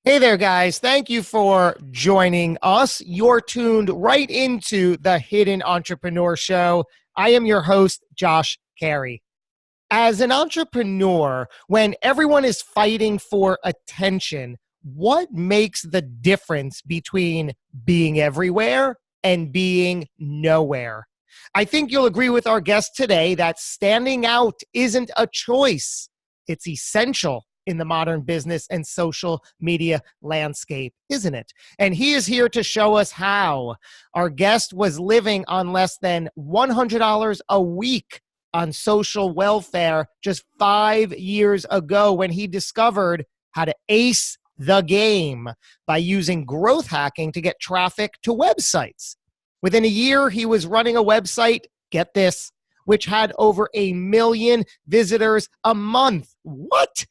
Hey there, guys. Thank you for joining us. You're tuned right into the Hidden Entrepreneur Show. I am your host, Josh Cary. As an entrepreneur, when everyone is fighting for attention, what makes the difference between being everywhere and being nowhere? I think you'll agree with our guest today that standing out isn't a choice. It's essential in the modern business and social media landscape, isn't it? And he is here to show us how. Our guest was living on less than $100 a week on social welfare just 5 years ago when he discovered how to ace the game by using growth hacking to get traffic to websites. Within a year, he was running a website, get this, which had over 1 million visitors a month. What?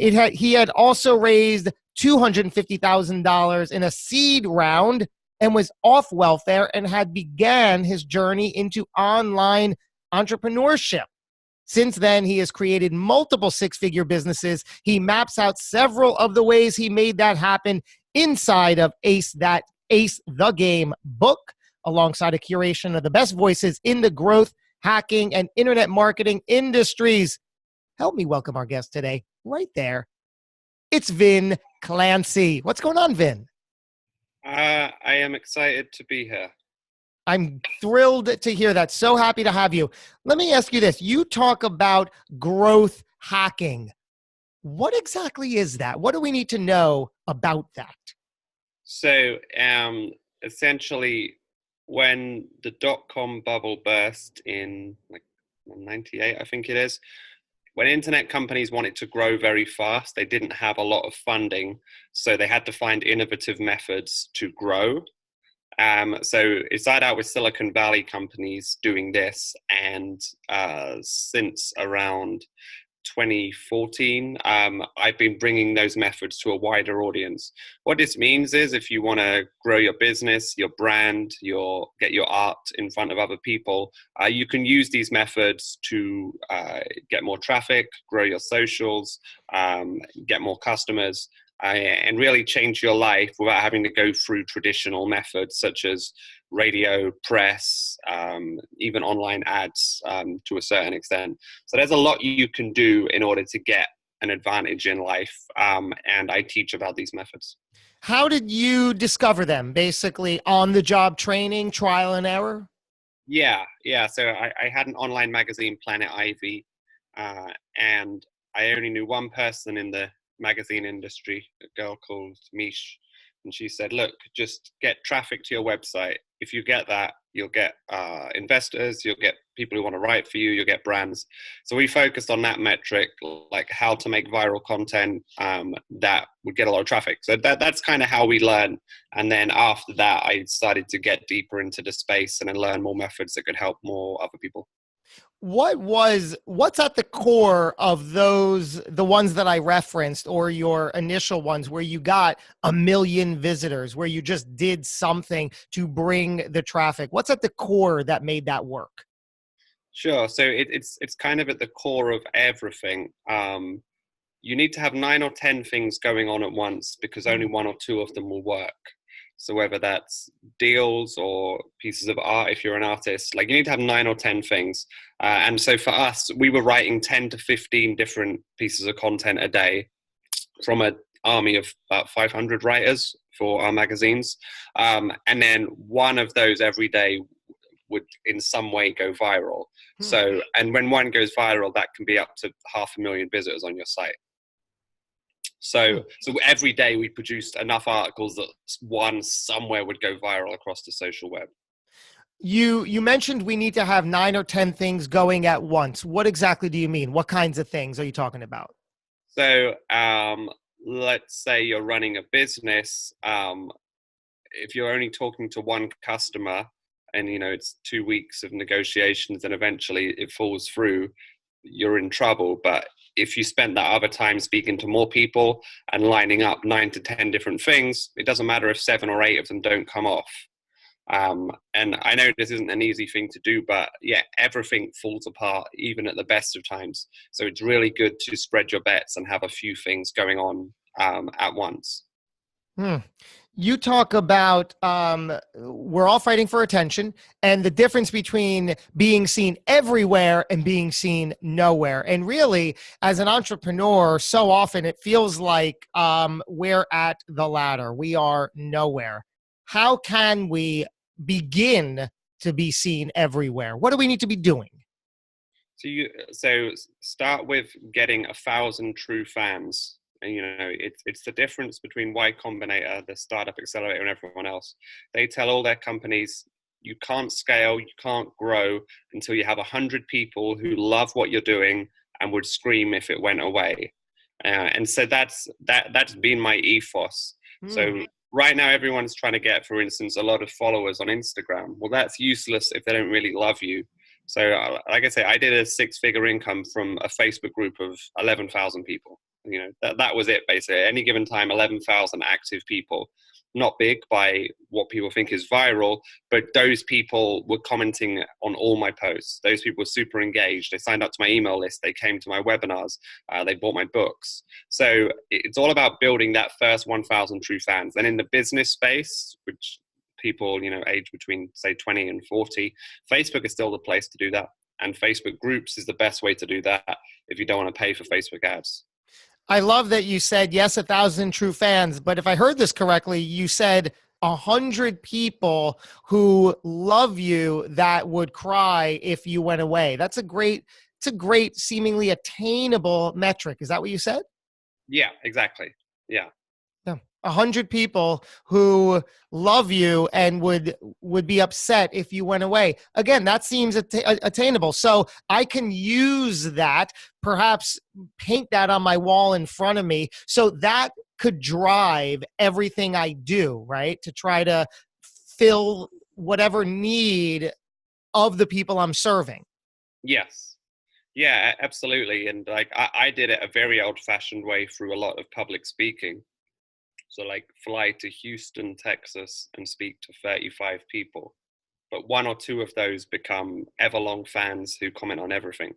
He had also raised $250,000 in a seed round and was off welfare and had began his journey into online entrepreneurship. Since then, he has created multiple six-figure businesses. He maps out several of the ways he made that happen inside of Ace the Game book, alongside a curation of the best voices in the growth, hacking, and internet marketing industries. Help me welcome our guest today, right there. It's Vin Clancy. What's going on, Vin? I am excited to be here. I'm thrilled to hear that. So happy to have you. Let me ask you this. You talk about growth hacking. What exactly is that? What do we need to know about that? So essentially, when the dot-com bubble burst in 98, I think it is, when internet companies wanted to grow very fast, they didn't have a lot of funding, so they had to find innovative methods to grow. So it started out with Silicon Valley companies doing this, and since around 2014, I've been bringing those methods to a wider audience. What this means is if you want to grow your business, your brand, get your art in front of other people, you can use these methods to get more traffic, grow your socials, get more customers, and really change your life without having to go through traditional methods such as radio, press, even online ads to a certain extent. So there's a lot you can do in order to get an advantage in life, and I teach about these methods. How did you discover them? Basically on-the-job training, trial and error? Yeah. So I had an online magazine, Planet Ivy, and I only knew one person in the magazine industry, a girl called Mish, and she said, look, just get traffic to your website. If you get that, you'll get investors, you'll get people who want to write for you, you'll get brands. So we focused on that metric, like how to make viral content that would get a lot of traffic. So that's kind of how we learn. And then after that, I started to get deeper into the space and then learn more methods that could help more other people. What's at the core of the ones that I referenced, or your initial ones where you got 1 million visitors, where you just did something to bring the traffic? What's at the core that made that work? Sure. So it's kind of at the core of everything. You need to have 9 or 10 things going on at once because only 1 or 2 of them will work. So whether that's deals or pieces of art, if you're an artist, you need to have 9 or 10 things. And so for us, we were writing 10 to 15 different pieces of content a day from an army of about 500 writers for our magazines. And then one of those every day would in some way go viral. So, and when one goes viral, that can be up to 500,000 visitors on your site. So every day we produced enough articles that one somewhere would go viral across the social web. You mentioned we need to have 9 or 10 things going at once. What exactly do you mean? What kinds of things are you talking about? So let's say you're running a business. If you're only talking to one customer and, it's 2 weeks of negotiations and eventually it falls through, you're in trouble. But if you spend that other time speaking to more people and lining up 9 to 10 different things, it doesn't matter if 7 or 8 of them don't come off. And I know this isn't an easy thing to do, but yeah, everything falls apart even at the best of times. So it's really good to spread your bets and have a few things going on at once. Hmm. You talk about we're all fighting for attention and the difference between being seen everywhere and being seen nowhere. And really, as an entrepreneur, so often it feels like we're at the latter. We are nowhere. How can we begin to be seen everywhere? What do we need to be doing? So start with getting 1,000 true fans. And it's the difference between Y Combinator, the startup accelerator, and everyone else. They tell all their companies you can't scale, you can't grow until you have 100 people who love what you're doing and would scream if it went away. And so that's been my ethos. So right now everyone's trying to get, for instance, a lot of followers on Instagram. Well, that's useless if they don't really love you. So like I say, I did a 6-figure income from a Facebook group of 11,000 people. That was it, basically. At any given time, 11,000 active people. Not big by what people think is viral, but those people were commenting on all my posts. Those people were super engaged. They signed up to my email list. They came to my webinars. They bought my books. So it's all about building that first 1,000 true fans. And in the business space, which people, age between, say, 20 and 40, Facebook is still the place to do that. And Facebook groups is the best way to do that if you don't want to pay for Facebook ads. I love that you said, yes, 1,000 true fans. But if I heard this correctly, you said 100 people who love you that would cry if you went away. It's a great, seemingly attainable metric. Is that what you said? Yeah, exactly. Yeah. 100 people who love you and would be upset if you went away. Again, that seems attainable. So I can use that, perhaps paint that on my wall in front of me. So that could drive everything I do, right? To try to fill whatever need of the people I'm serving. Yes. Yeah, absolutely. And like I did it a very old-fashioned way through a lot of public speaking. So like fly to Houston, Texas, and speak to 35 people. But one or two of those become everlong fans who comment on everything.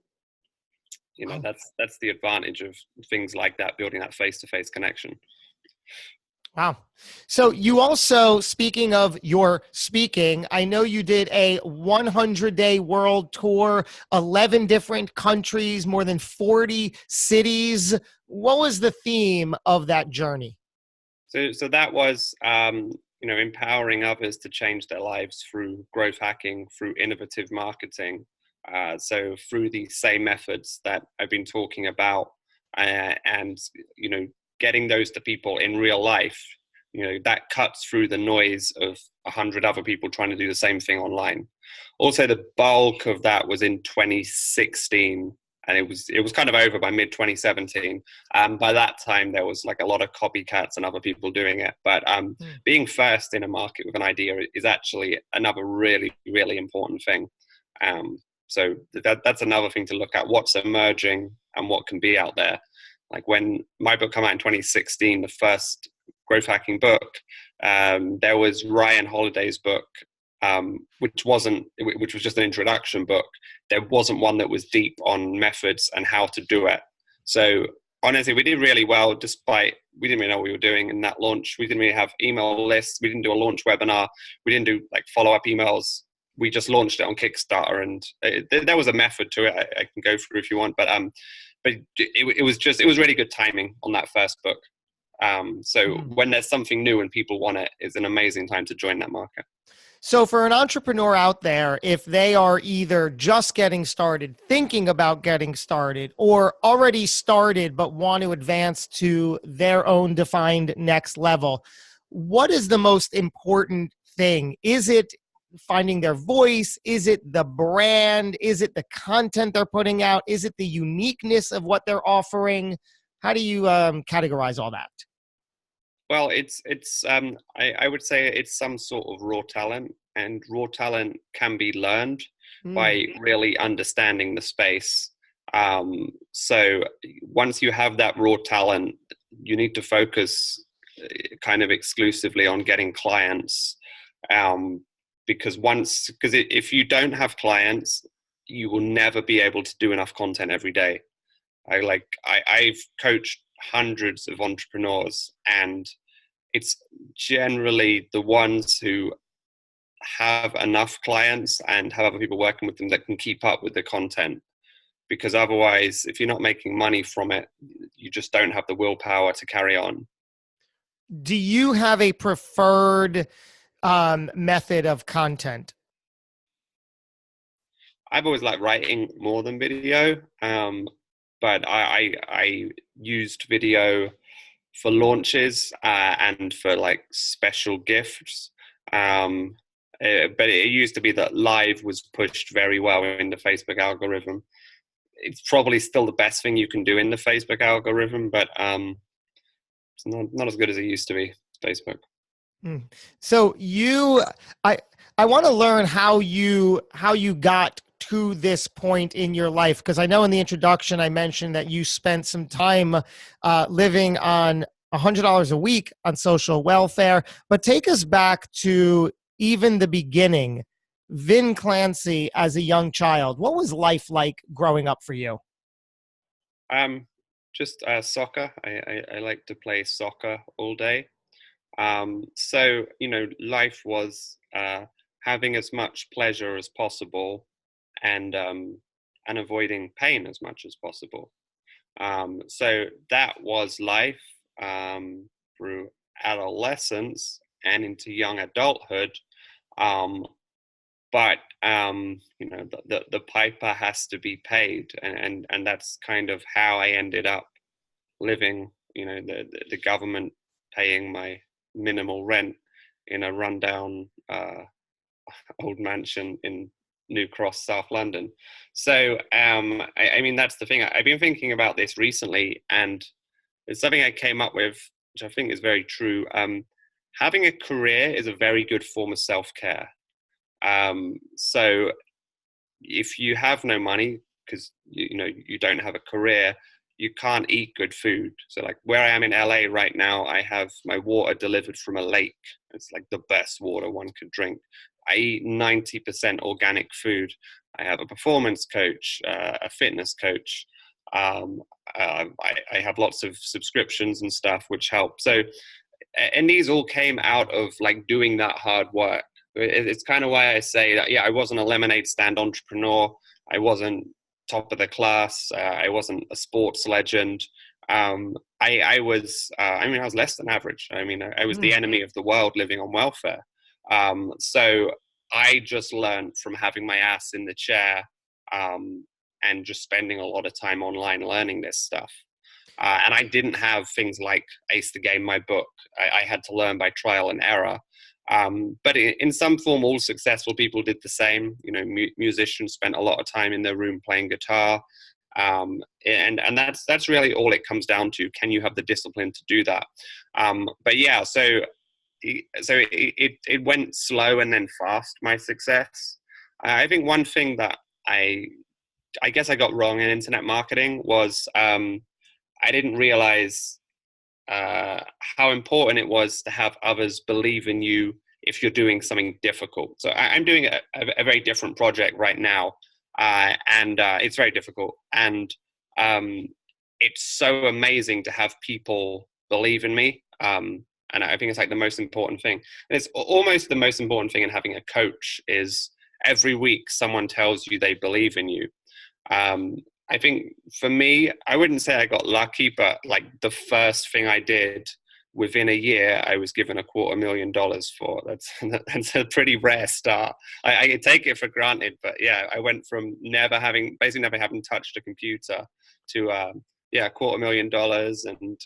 That's the advantage of things like that, building that face-to-face connection. Wow. So you also, speaking of your speaking, I know you did a 100-day world tour, 11 different countries, more than 40 cities. What was the theme of that journey? So that was, empowering others to change their lives through growth hacking, through innovative marketing. So through these same methods that I've been talking about, and getting those to people in real life, that cuts through the noise of 100 other people trying to do the same thing online. Also, the bulk of that was in 2016. And it was kind of over by mid 2017. By that time, there was like a lot of copycats and other people doing it. But being first in a market with an idea is actually another really, really important thing. So that's another thing to look at: what's emerging and what can be out there. Like when my book came out in 2016, the first growth hacking book, there was Ryan Holiday's book, which was just an introduction book. There wasn't one that was deep on methods and how to do it. So honestly, we did really well, despite we didn't really know what we were doing in that launch. We didn't really have email lists. We didn't do a launch webinar. We didn't do like follow-up emails. We just launched it on Kickstarter, and there was a method to it. I can go through if you want, but it was really good timing on that first book. So when there's something new and people want it, it's an amazing time to join that market. So for an entrepreneur out there, if they are either just getting started, thinking about getting started, or already started but want to advance to their own defined next level, what is the most important thing? Is it finding their voice? Is it the brand? Is it the content they're putting out? Is it the uniqueness of what they're offering? How do you categorize all that? Well, I would say it's some sort of raw talent, and raw talent can be learned by really understanding the space. So once you have that raw talent, you need to focus kind of exclusively on getting clients. Because if you don't have clients, you will never be able to do enough content every day. I've coached hundreds of entrepreneurs, and it's generally the ones who have enough clients and have other people working with them that can keep up with the content. Because otherwise, if you're not making money from it, you just don't have the willpower to carry on. Do you have a preferred method of content? I've always liked writing more than video, but I used video for launches and for like special gifts. But it used to be that live was pushed very well in the Facebook algorithm. It's probably still the best thing you can do in the Facebook algorithm, but it's not as good as it used to be, Facebook. So I want to learn how you got to this point in your life, because I know in the introduction I mentioned that you spent some time living on $100 a week on social welfare. But take us back to even the beginning, Vin Clancy as a young child. What was life like growing up for you? Just soccer. I like to play soccer all day. So, life was having as much pleasure as possible and avoiding pain as much as possible. So that was life through adolescence and into young adulthood. But the piper has to be paid, and that's kind of how I ended up living. The government paying my minimal rent in a rundown old mansion in New Cross, South London. So I mean, that's the thing. I've been thinking about this recently, and it's something I came up with, which I think is very true. Having a career is a very good form of self-care. So if you have no money because you don't have a career, you can't eat good food. So like where I am in LA right now, I have my water delivered from a lake. It's like the best water one could drink. I eat 90% organic food. I have a performance coach, a fitness coach. I have lots of subscriptions and stuff which help. So, and these all came out of like doing that hard work. It's kind of why I say that, yeah, I wasn't a lemonade stand entrepreneur. I wasn't top of the class. I wasn't a sports legend. I was less than average. I was the enemy of the world living on welfare. So I just learned from having my ass in the chair and just spending a lot of time online learning this stuff. And I didn't have things like Ace the Game, my book. I had to learn by trial and error. But in some form, all successful people did the same. Musicians spent a lot of time in their room playing guitar. And that's really all it comes down to. Can you have the discipline to do that? But yeah, so it went slow and then fast, my success. I think one thing that I guess I got wrong in internet marketing was I didn't realize how important it was to have others believe in you if you're doing something difficult. So I'm doing a very different project right now, and it's very difficult. And it's so amazing to have people believe in me. And I think it's like the most important thing. And it's almost the most important thing in having a coach is every week someone tells you they believe in you. I think for me, I wouldn't say I got lucky, but like the first thing I did within a year, I was given $250,000 for. That's a pretty rare start. I take it for granted, but yeah, I went from basically never having touched a computer to $250,000 and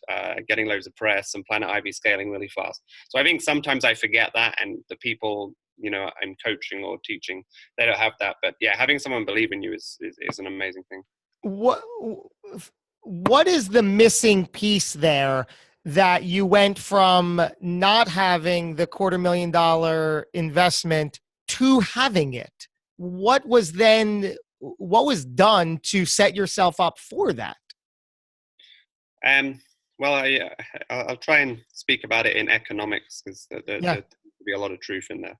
getting loads of press and Planet Ivy scaling really fast. So I think sometimes I forget that, and the people I'm coaching or teaching, they don't have that. But yeah, having someone believe in you is an amazing thing. What is the missing piece there that you went from not having the $250,000 investment to having it? What was done to set yourself up for that? Well, I'll try and speak about it in economics because there'll be a lot of truth in there.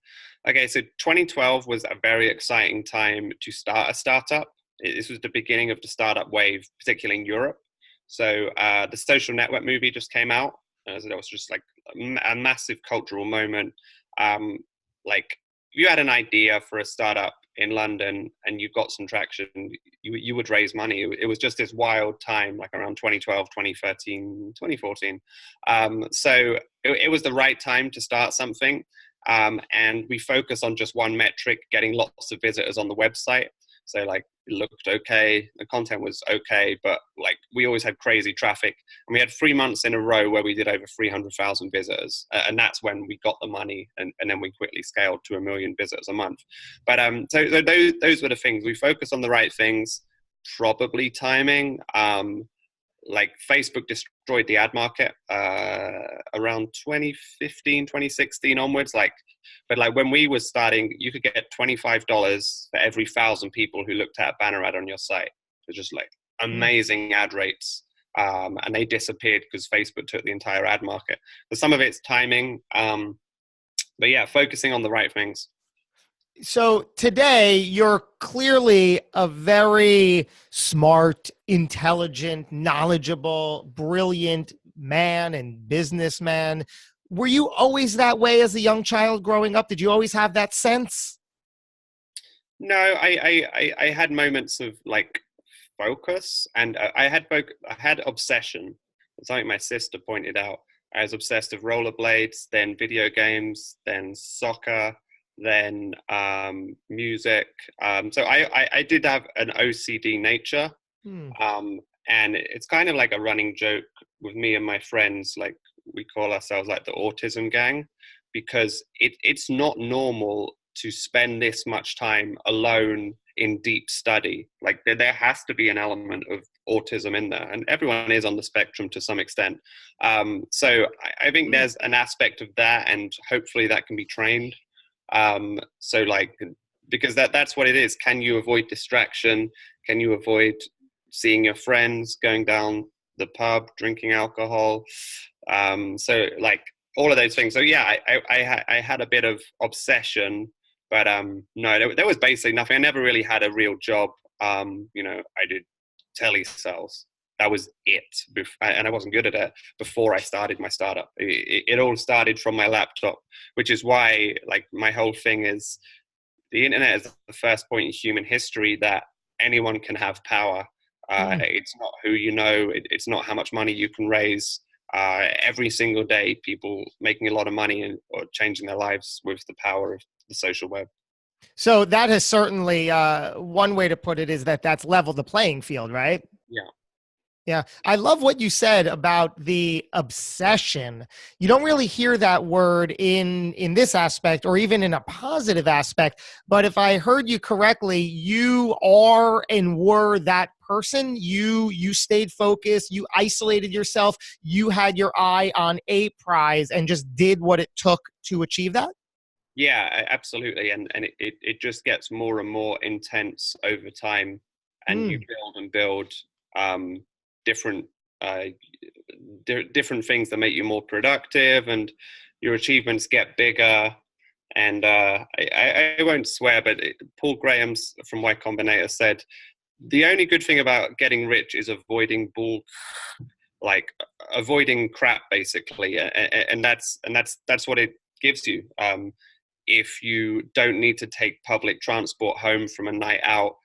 Okay, so 2012 was a very exciting time to start a startup. This was the beginning of the startup wave, particularly in Europe. So the Social Network movie just came out. There was just like a massive cultural moment. Like if you had an idea for a startup in London and you got some traction, you would raise money. It was just this wild time, like around 2012, 2013, 2014. So it was the right time to start something. And we focus on just one metric, getting lots of visitors on the website. So like it looked okay, the content was okay, but like we always had crazy traffic. And we had 3 months in a row where we did over 300,000 visitors. And that's when we got the money, and then we quickly scaled to 1 million visitors a month. But so those were the things. We focus on the right things, probably timing. Like Facebook destroyed the ad market around 2015, 2016 onwards. But when we were starting, you could get $25 for every 1,000 people who looked at a banner ad on your site. It was just like amazing ad rates. And they disappeared because Facebook took the entire ad market. But some of it's timing. But yeah, focusing on the right things. So today you're clearly a very smart, intelligent, knowledgeable, brilliant man and businessman. Were you always that way as a young child growing up? Did you always have that sense? No, I had moments of like focus, and I had obsession. It's something my sister pointed out. I was obsessed with rollerblades, then video games, then soccer, then music. So I did have an OCD nature. And it's kind of like a running joke with me and my friends. Like we call ourselves like the autism gang, because it's not normal to spend this much time alone in deep study. Like there has to be an element of autism in there, and everyone is on the spectrum to some extent. So I think there's an aspect of that, and hopefully that can be trained. So like, because that's what it is. Can you avoid distraction? Can you avoid seeing your friends, going down the pub, drinking alcohol? So like all of those things. So yeah, I had a bit of obsession, but no, there was basically nothing. I never really had a real job. I did telesales. That was it. And I wasn't good at it before I started my startup. It all started from my laptop, which is why like my whole thing is the internet is the first point in human history that anyone can have power. It's not who you know. It's not how much money you can raise. Every single day, people making a lot of money or changing their lives with the power of the social web. So that has certainly, one way to put it is that's leveled the playing field, right? Yeah. Yeah. I love what you said about the obsession. You don't really hear that word in this aspect or even in a positive aspect. But if I heard you correctly, you are and were that person. You stayed focused. You isolated yourself. You had your eye on a prize and just did what it took to achieve that. Yeah, absolutely. And it just gets more and more intense over time. And you build and build different different things that make you more productive, and your achievements get bigger. And I won't swear, but Paul Graham's from Y Combinator said, the only good thing about getting rich is avoiding avoiding crap, basically. And that's what it gives you. If you don't need to take public transport home from a night out,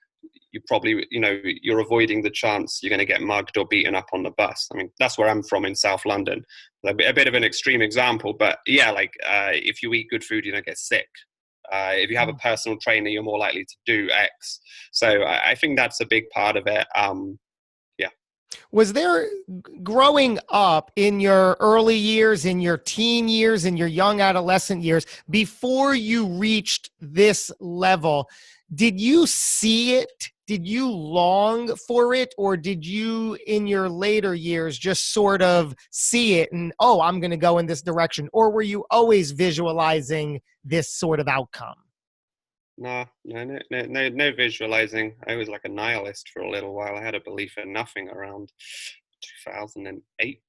you probably, you're avoiding the chance you're going to get mugged or beaten up on the bus. I mean, that's where I'm from in South London. A bit of an extreme example, but yeah, like if you eat good food, you don't get sick. If you have a personal trainer, you're more likely to do X. So I think that's a big part of it. Yeah. Was there, growing up in your early years, in your teen years, in your young adolescent years, before you reached this level, did you see it? Did you long for it? Or did you, in your later years, just sort of see it and, oh, I'm going to go in this direction? Or were you always visualizing this sort of outcome? No visualizing. I was like a nihilist for a little while. I had a belief in nothing around 2008.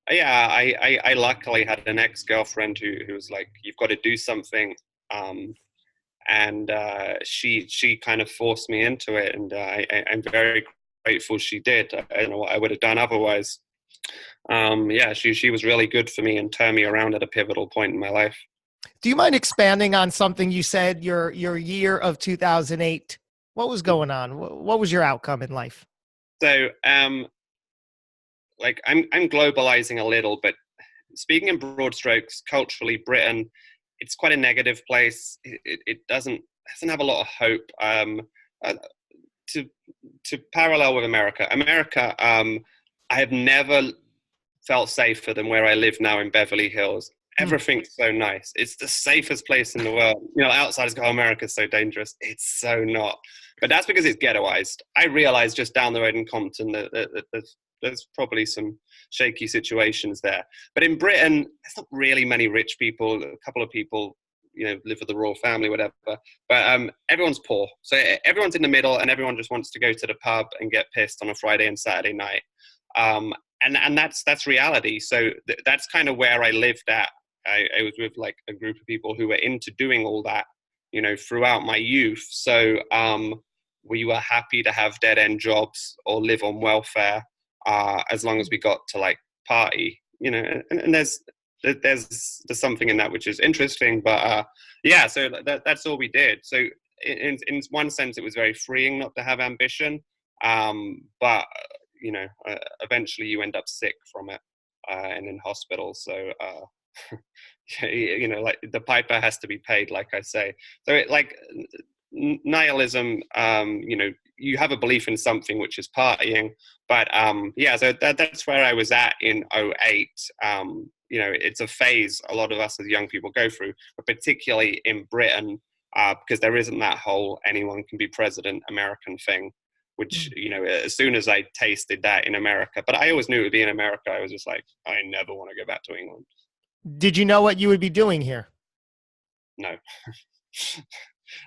Yeah, I luckily had an ex-girlfriend who was like, you've got to do something. And she kind of forced me into it, and I'm very grateful she did. I don't know what I would have done otherwise. Yeah, she was really good for me and turned me around at a pivotal point in my life. Do you mind expanding on something you said, your year of 2008? What was going on? What was your outcome in life? So, like I'm globalizing a little, but speaking in broad strokes, culturally, Britain, it's quite a negative place. It doesn't have a lot of hope. Uh, to parallel with America, I have never felt safer than where I live now in Beverly Hills. Hmm. Everything's so nice. It's the safest place in the world. You know, outsiders go, oh, America's so dangerous. It's so not. But that's because it's ghettoized. I realized just down the road in Compton that there's probably some shaky situations there. But in Britain, there's not really many rich people. A couple of people, you know, live with the royal family, whatever. But everyone's poor. So everyone's in the middle, and everyone just wants to go to the pub and get pissed on a Friday and Saturday night. And that's reality. So that's kind of where I lived at. I was with like a group of people who were into doing all that, you know, throughout my youth. So we were happy to have dead end jobs or live on welfare as long as we got to like party, you know. And there's something in that which is interesting. But yeah, so that's all we did. So in one sense, it was very freeing not to have ambition. But you know, eventually you end up sick from it and in hospital. So, you know, like the piper has to be paid, like I say. So it like nihilism, you know, you have a belief in something which is partying, but yeah, so that's where I was at in '08. You know, it's a phase a lot of us as young people go through, but particularly in Britain, because there isn't that whole anyone can be president American thing, which, you know, as soon as I tasted that in America, but I always knew it would be in America, I was just like, I never want to go back to England. Did you know what you would be doing here? No.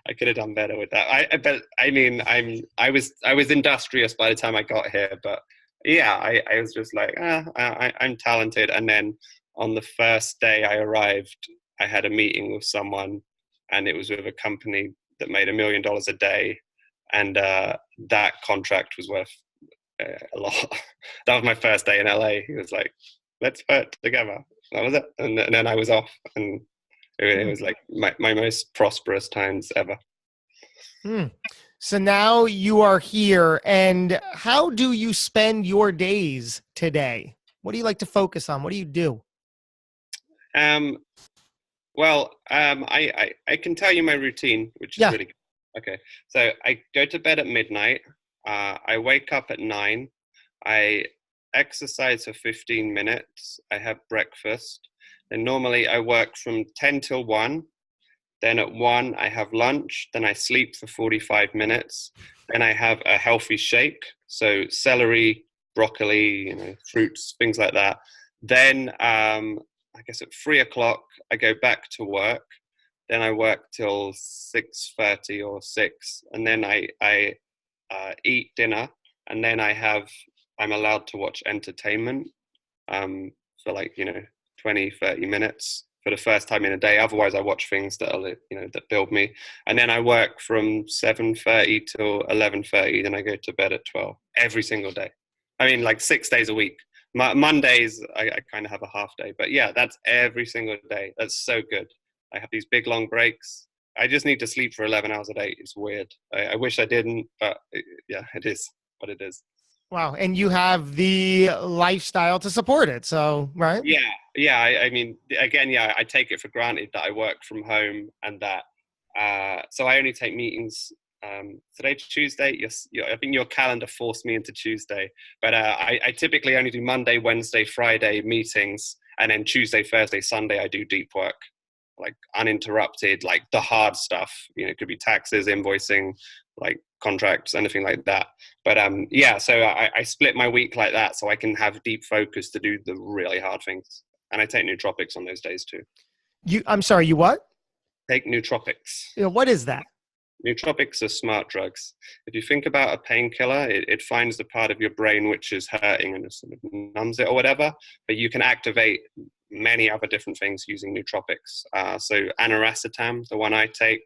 I could have done better with that. But I mean, I was industrious by the time I got here, but yeah, I was just like, I'm talented. And then on the first day I arrived, I had a meeting with someone, and it was with a company that made $1 million a day, and that contract was worth a lot. That was my first day in LA. He was like, "Let's work together." That was it, and then I was off, and it was like my most prosperous times ever. Hmm. So now you are here, and how do you spend your days today? What do you like to focus on? What do you do? Um, well, I can tell you my routine, which is Yeah. really good. Okay. So I go to bed at midnight. I wake up at 9. I exercise for 15 minutes. I have breakfast. And normally I work from 10 till 1. Then at 1, I have lunch. Then I sleep for 45 minutes. Then I have a healthy shake. So celery, broccoli, you know, fruits, things like that. Then I guess at 3 o'clock, I go back to work. Then I work till 6:30 or 6. And then I eat dinner. And then I'm allowed to watch entertainment for like, you know, 20, 30 minutes for the first time in a day. Otherwise I watch things that are, you know, that build me. And then I work from 7:30 till 11:30. Then I go to bed at 12 every single day. I mean, like 6 days a week. Mondays, I kind of have a half day, but yeah, that's every single day. That's so good. I have these big long breaks. I just need to sleep for 11 hours a day. It's weird. I wish I didn't, but yeah, it is what it is. Wow. And you have the lifestyle to support it. So, right. Yeah. I mean, again, yeah, I take it for granted that I work from home and that. So I only take meetings. Today, Tuesday. I think your calendar forced me into Tuesday, but I typically only do Monday, Wednesday, Friday meetings, and then Tuesday, Thursday, Sunday I do deep work, like uninterrupted, like the hard stuff. You know, it could be taxes, invoicing, like contracts, anything like that. But yeah, so I split my week like that so I can have deep focus to do the really hard things. And I take nootropics on those days too. I'm sorry, you what? Take nootropics. You know, what is that? Nootropics are smart drugs. If you think about a painkiller, it finds the part of your brain which is hurting and it sort of numbs it or whatever. But you can activate many other different things using nootropics. So aniracetam, the one I take,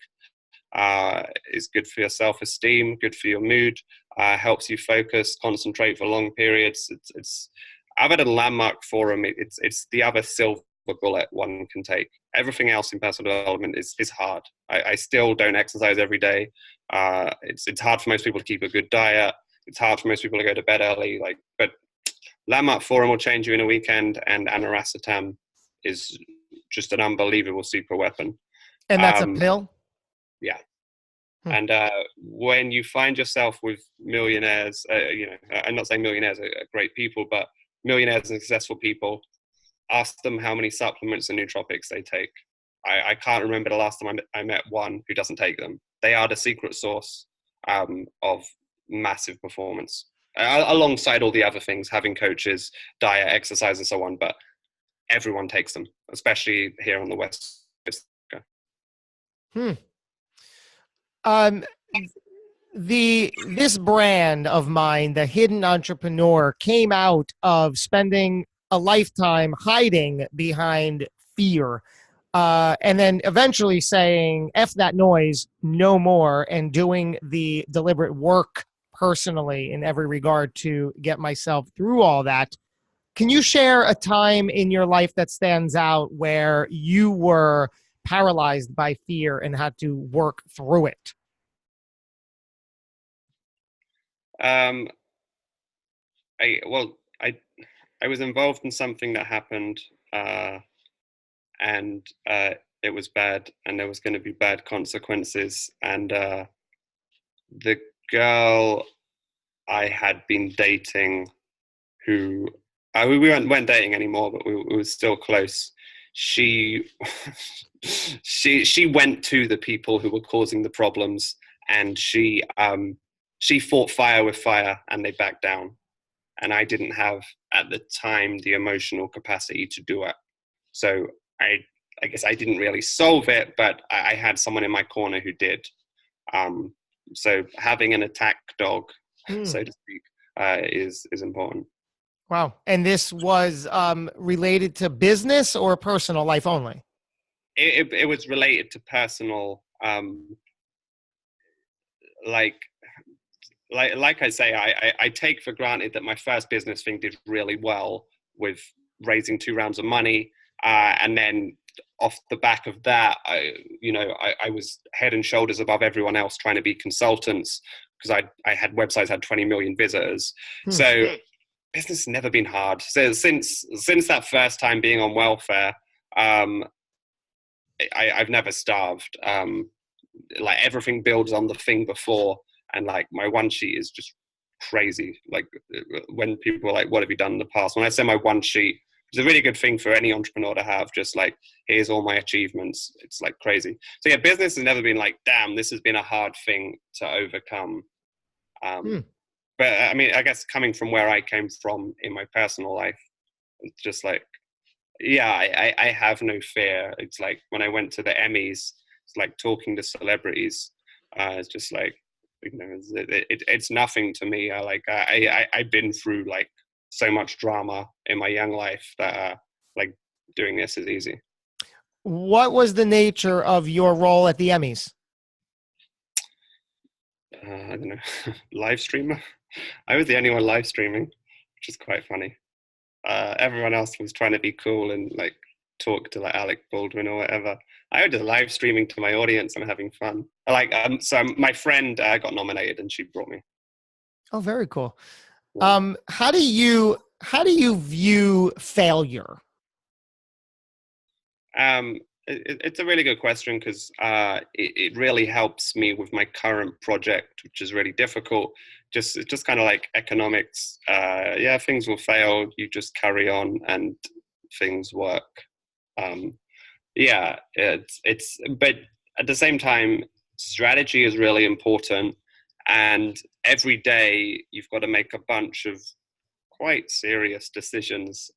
is good for your self-esteem, good for your mood, helps you focus, concentrate for long periods. It's other than Landmark Forum, it's the other silver bullet one can take. Everything else in personal development is hard. I still don't exercise every day. It's hard for most people to keep a good diet. It's hard for most people to go to bed early. But Landmark Forum will change you in a weekend, and Aniracetam is just an unbelievable super weapon. And that's a pill? Yeah. And when you find yourself with millionaires, I'm not saying millionaires are great people, but millionaires and successful people, ask them how many supplements and nootropics they take. I can't remember the last time I met one who doesn't take them. They are the secret source of massive performance, alongside all the other things, having coaches, diet, exercise, and so on. But everyone takes them, especially here on the West Coast. This brand of mine, the Hidden Entrepreneur, came out of spending a lifetime hiding behind fear, and then eventually saying "F that noise, no more," and doing the deliberate work personally in every regard to get myself through all that. Can you share a time in your life that stands out where you were paralyzed by fear and had to work through it? I was involved in something that happened, and it was bad, and there was going to be bad consequences. And the girl I had been dating, who we weren't dating anymore, but we were still close. She went to the people who were causing the problems, and she fought fire with fire, and they backed down. And I didn't have, at the time, the emotional capacity to do it. So I guess I didn't really solve it, but I had someone in my corner who did. So having an attack dog, so to speak, is important. Wow. And this was related to business or personal life only? It was related to personal, like I say, I take for granted that my first business thing did really well with raising 2 rounds of money. And then off the back of that, I was head and shoulders above everyone else trying to be consultants, because I had websites, had 20 million visitors. So business has never been hard. So since that first time being on welfare, I've never starved. Like everything builds on the thing before. And like my one sheet is just crazy. Like when people are like, what have you done in the past? When I say my one sheet, it's a really good thing for any entrepreneur to have. Just like, here's all my achievements. It's like crazy. So yeah, business has never been like, damn, this has been a hard thing to overcome. But I mean, I guess coming from where I came from in my personal life, it's just like, yeah, I have no fear. It's like when I went to the Emmys, it's like talking to celebrities. It's just like, it's nothing to me. I've been through like so much drama in my young life that like doing this is easy. What was the nature of your role at the Emmys? I don't know, live streamer. I was the only one live streaming, which is quite funny. Everyone else was trying to be cool and like talk to like Alec Baldwin or whatever. I was just live streaming to my audience and having fun. So my friend got nominated and she brought me. Oh, very cool. How do you view failure? It's a really good question, because it really helps me with my current project, which is really difficult. It's just kind of like economics. Things will fail. You just carry on and things work. But at the same time, strategy is really important. And every day you've got to make a bunch of quite serious decisions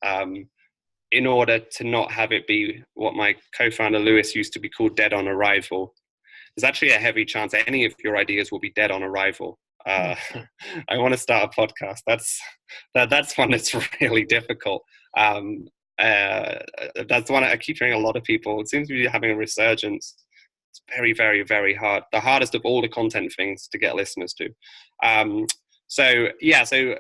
in order to not have it be what my co-founder Lewis used to be called dead on arrival. There's actually a heavy chance any of your ideas will be dead on arrival. I want to start a podcast. That's one that's really difficult. That's one I keep hearing a lot of people. It seems to be having a resurgence. It's very, very, very hard. The hardest of all the content things to get listeners to. So yeah, so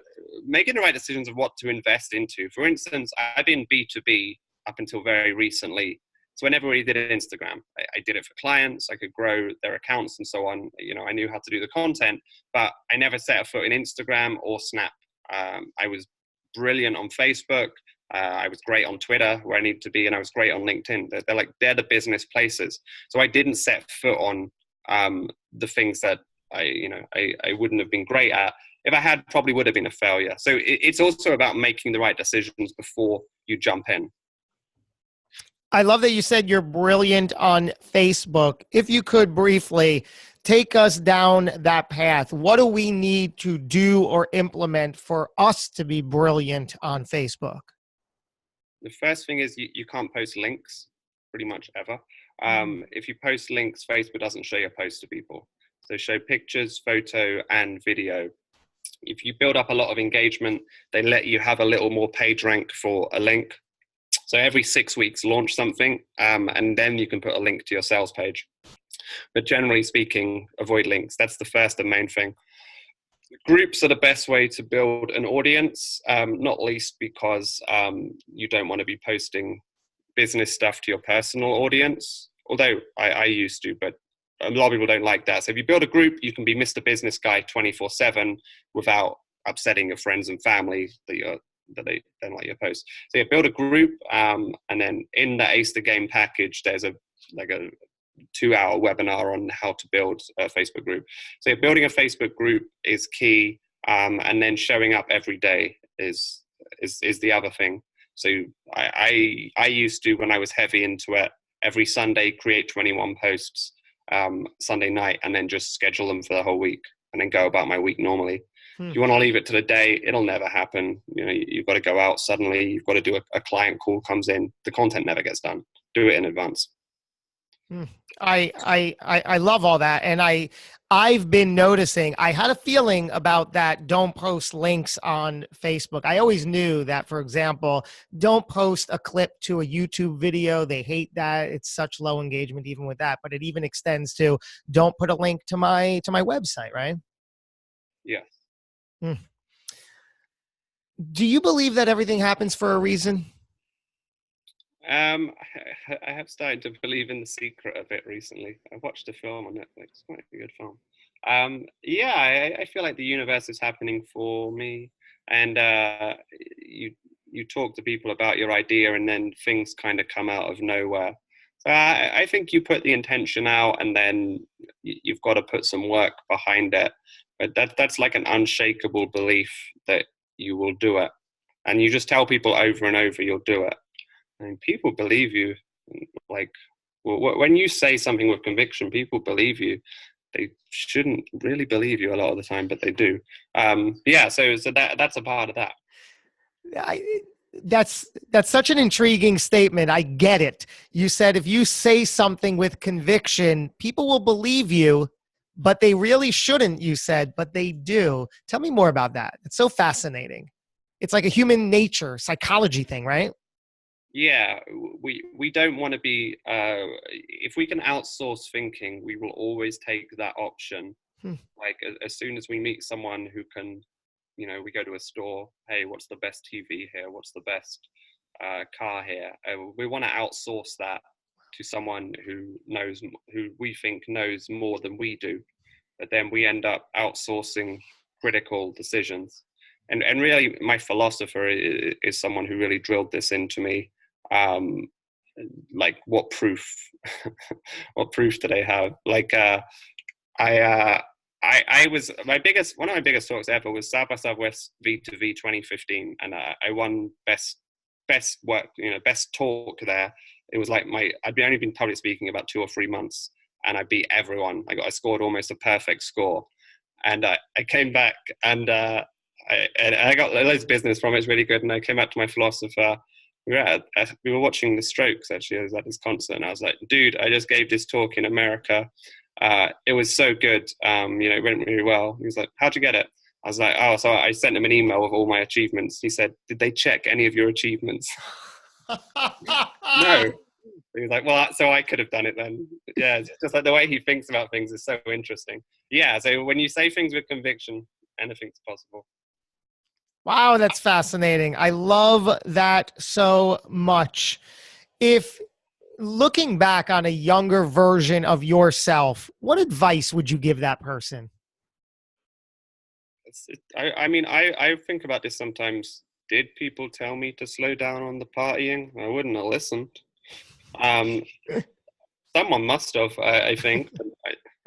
making the right decisions of what to invest into. For instance, I've been B2B up until very recently. So whenever we did Instagram, I did it for clients. I could grow their accounts and so on. You know, I knew how to do the content, but I never set a foot in Instagram or Snap. I was brilliant on Facebook. I was great on Twitter, where I needed to be, and I was great on LinkedIn. They're the business places. So I didn't set foot on the things that I wouldn't have been great at. If I had, probably would have been a failure. So it's also about making the right decisions before you jump in. I love that you said you're brilliant on Facebook. If you could briefly take us down that path, what do we need to do or implement for us to be brilliant on Facebook? The first thing is you can't post links pretty much ever. If you post links, Facebook doesn't show your post to people. So show pictures, photo, and video. If you build up a lot of engagement, they let you have a little more page rank for a link. So every 6 weeks, launch something, and then you can put a link to your sales page. But generally speaking, avoid links. That's the first and main thing. Groups are the best way to build an audience, not least because you don't want to be posting business stuff to your personal audience. Although I used to, but a lot of people don't like that. So if you build a group, you can be Mr. Business Guy 24/7 without upsetting your friends and family that they don't like your post. So you build a group, and then in the Ace the Game package, there's a 2-hour webinar on how to build a Facebook group. So building a Facebook group is key, and then showing up every day is the other thing. So I used to, when I was heavy into it, every Sunday create 21 posts Sunday night, and then just schedule them for the whole week, and then go about my week normally. If you want to leave it to the day, it'll never happen. You know, you've got to go out suddenly. You've got to do a client call comes in. The content never gets done. Do it in advance. I love all that. And I've been noticing, I had a feeling about that. Don't post links on Facebook. I always knew that, for example, don't post a clip to a YouTube video. They hate that. It's such low engagement even with that, but it even extends to don't put a link to my website, right? Yeah. Do you believe that everything happens for a reason? I have started to believe in The Secret a bit recently. I watched a film on Netflix, quite a good film. I feel like the universe is happening for me, and you talk to people about your idea, and then things kind of come out of nowhere. So I think you put the intention out, and then you've got to put some work behind it. But that's like an unshakable belief that you will do it, and you just tell people over and over you'll do it. I mean, people believe you. Like, when you say something with conviction, people believe you. They shouldn't really believe you a lot of the time, but they do. So that's a part of that. That's such an intriguing statement. I get it. You said if you say something with conviction, people will believe you, but they really shouldn't, you said, but they do. Tell me more about that. It's so fascinating. It's like a human nature, psychology thing, right? Yeah, we don't want to be, if we can outsource thinking, we will always take that option. Like as soon as we meet someone who can, we go to a store, hey, what's the best TV here? What's the best car here? We want to outsource that to someone who we think knows more than we do. But then we end up outsourcing critical decisions. And really, my philosopher is someone who really drilled this into me. Like, what proof? What proof do they have? Like, I was one of my biggest talks ever was South by Southwest V2V 2015, and I won best work, best talk there. It was like I'd only been public speaking about 2 or 3 months, and I beat everyone. I scored almost a perfect score, and I came back and I got loads of business from it. It's really good. And I came back to my philosopher. We were watching the Strokes, actually. I was at this concert, and I was like, dude, I just gave this talk in America. It was so good. It went really well. He was like, how'd you get it? I was like, oh, so I sent him an email with all my achievements. He said, did they check any of your achievements? No. He was like, well, so I could have done it then. Yeah, it's just like the way he thinks about things is so interesting. Yeah, so when you say things with conviction, anything's possible. Wow, that's fascinating. I love that so much. If looking back on a younger version of yourself, what advice would you give that person? I mean, I think about this sometimes. Did people tell me to slow down on the partying? I wouldn't have listened. Um, Someone must have, I think. But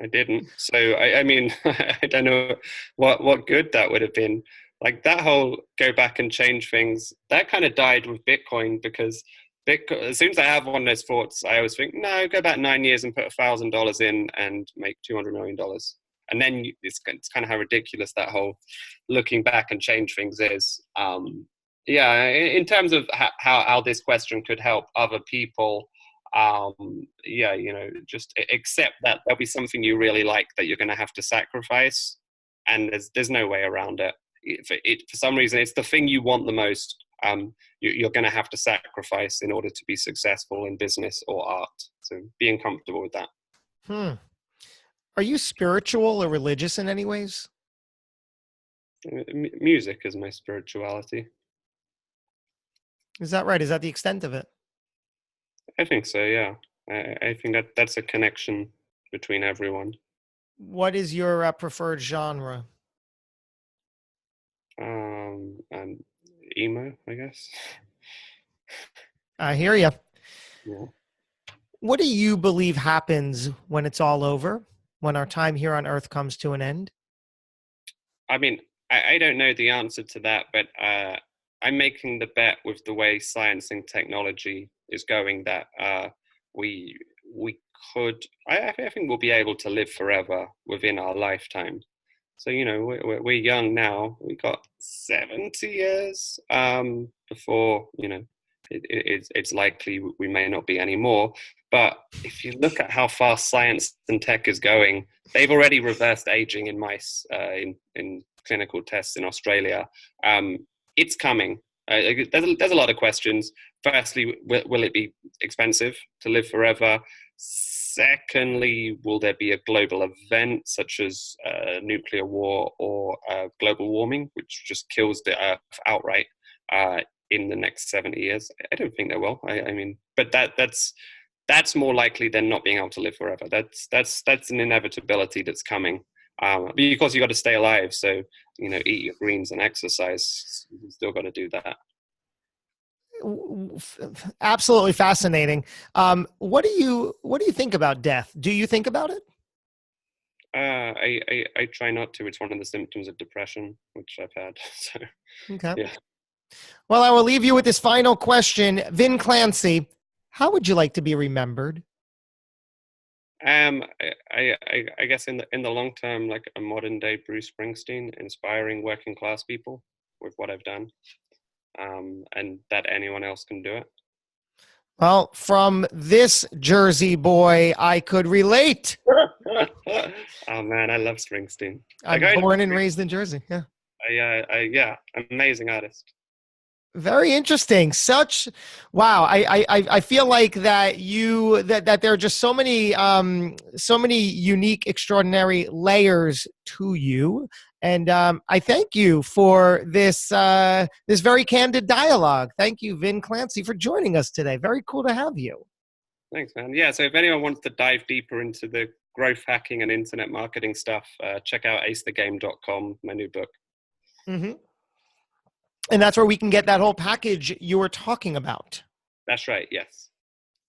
I didn't. So I mean, I don't know what good that would have been. Like that whole go back and change things, that kind of died with Bitcoin, because Bitcoin, as soon as I have one of those thoughts, I always think, no, go back 9 years and put $1,000 in and make $200 million. And then it's kind of how ridiculous that whole looking back and change things is. Yeah, in terms of how this question could help other people, yeah, you know, just accept that there'll be something you really like that you're going to have to sacrifice, and there's no way around it. For some reason, it's the thing you want the most. You're going to have to sacrifice in order to be successful in business or art. So being comfortable with that. Are you spiritual or religious in any ways? Music is my spirituality. Is that right? Is that the extent of it? I think so, yeah. I think that's a connection between everyone. What is your preferred genre? Emo, I guess. I hear you. Yeah. What do you believe happens when it's all over, when our time here on Earth comes to an end? I mean, I don't know the answer to that, but I'm making the bet with the way science and technology is going that we could, I think we'll be able to live forever within our lifetime. So, you know, we're young now. We got 70 years before, you know, it's likely we may not be anymore. But if you look at how fast science and tech is going, they've already reversed aging in mice in clinical tests in Australia. It's coming. There's a lot of questions. Firstly, will it be expensive to live forever? Secondly, will there be a global event such as nuclear war or global warming, which just kills the Earth outright in the next 70 years? I don't think there will. I mean, but that's more likely than not being able to live forever. That's an inevitability that's coming. Because you got to stay alive. So, you know, eat your greens and exercise. You still got to do that. Absolutely fascinating. What do you think about death? Do you think about it? I try not to. It's one of the symptoms of depression, which I've had. So, okay. Yeah. Well, I will leave you with this final question. Vin Clancy, how would you like to be remembered? I guess in the long term, like a modern day Bruce Springsteen, inspiring working class people with what I've done, and that anyone else can do it. Well, from this Jersey boy, I could relate. Oh man, I love Springsteen. I'm born and raised in Jersey. Yeah. Yeah, amazing artist. Very interesting. Wow. I feel like that that there are just so many unique, extraordinary layers to you. And I thank you for this very candid dialogue. Thank you, Vin Clancy, for joining us today. Very cool to have you. Thanks, man. Yeah. So if anyone wants to dive deeper into the growth hacking and internet marketing stuff, check out acethegame.com, my new book. Mm-hmm. And that's where we can get that whole package you were talking about. That's right. Yes.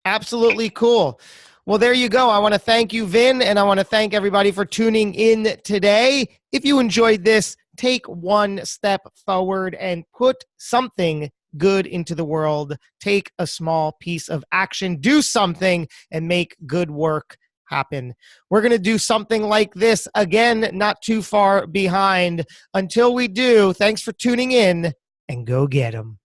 Absolutely cool. Well, there you go. I want to thank you, Vin, and I want to thank everybody for tuning in today. If you enjoyed this, take one step forward and put something good into the world. Take a small piece of action, do something, and make good work happen. We're going to do something like this again, not too far behind. Until we do, thanks for tuning in, and go get 'em.